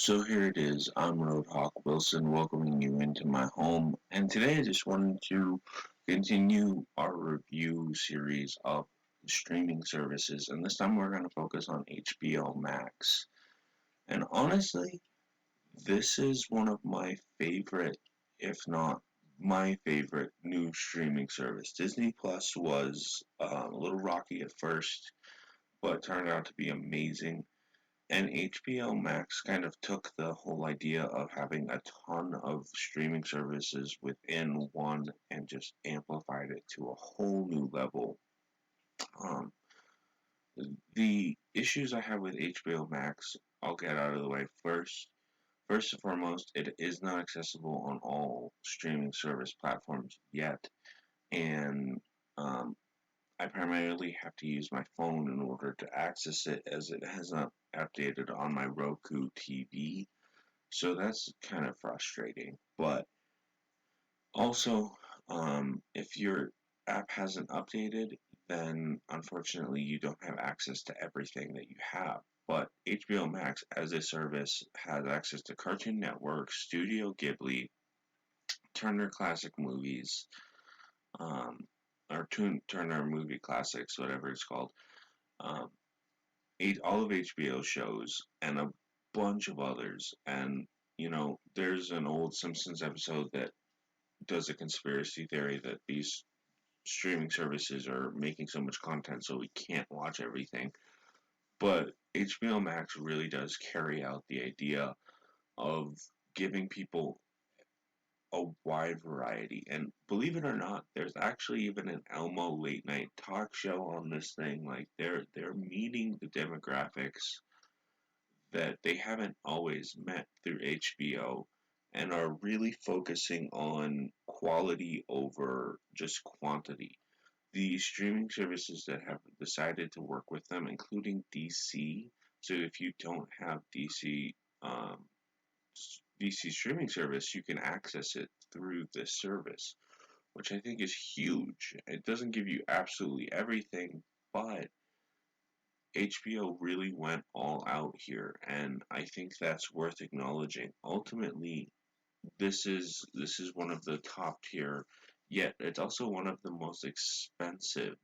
So here it is, I'm Roadhawk Wilson welcoming you into my home, and today I just wanted to continue our review series of streaming services, and this time we're going to focus on HBO Max. And honestly, this is one of my favorite, if not my favorite, new streaming service. Disney Plus was a little rocky at first, but turned out to be amazing. And HBO Max kind of took the whole idea of having a ton of streaming services within one and just amplified it to a whole new level. Um, the issues I have with HBO Max, I'll get out of the way first. First and foremost, it is not accessible on all streaming service platforms yet, and um, I primarily have to use my phone in order to access it as it has not updated on my Roku TV. So that's kind of frustrating. But also, if your app hasn't updated, then unfortunately you don't have access to everything that you have. But HBO Max as a service has access to Cartoon Network, Studio Ghibli, Turner Classic Movies, um, or Turner Movie Classics, whatever it's called. Um, all of HBO shows and a bunch of others. And, there's an old Simpsons episode that does a conspiracy theory that these streaming services are making so much content so we can't watch everything. But HBO Max really does carry out the idea of giving people a wide variety. And believe it or not, there's actually even an Elmo late night talk show on this thing. Like they're meeting the demographics that they haven't always met through HBO and are really focusing on quality over just quantity. The streaming services that have decided to work with them, including DC, so if you don't have DC streaming service, you can access it through this service, which I think is huge. It doesn't give you absolutely everything, but HBO really went all out here, and I think that's worth acknowledging. Ultimately, this is one of the top tier, yet it's also one of the most expensive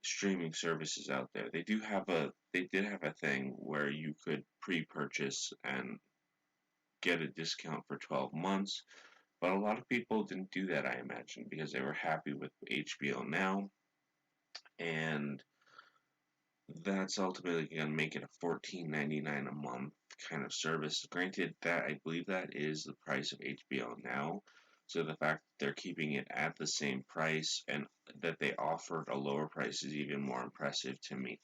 streaming services out there. They did have a thing where you could pre-purchase and get a discount for 12 months, but a lot of people didn't do that, I imagine, because they were happy with HBO Now, and that's ultimately going to make it a $14.99 a month kind of service. Granted, that I believe that is the price of HBO Now. So the fact that they're keeping it at the same price and that they offered a lower price is even more impressive to me.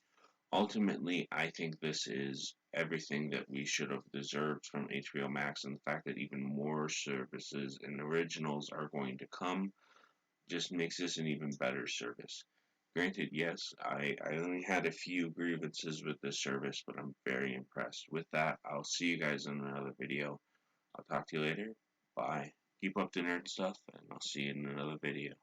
Ultimately, I think this is everything that we should have deserved from HBO Max, and the fact that even more services and originals are going to come just makes this an even better service. Granted, yes, I only had a few grievances with this service, but I'm very impressed. With that, I'll see you guys in another video. I'll talk to you later. Bye. Keep up the nerd stuff, and I'll see you in another video.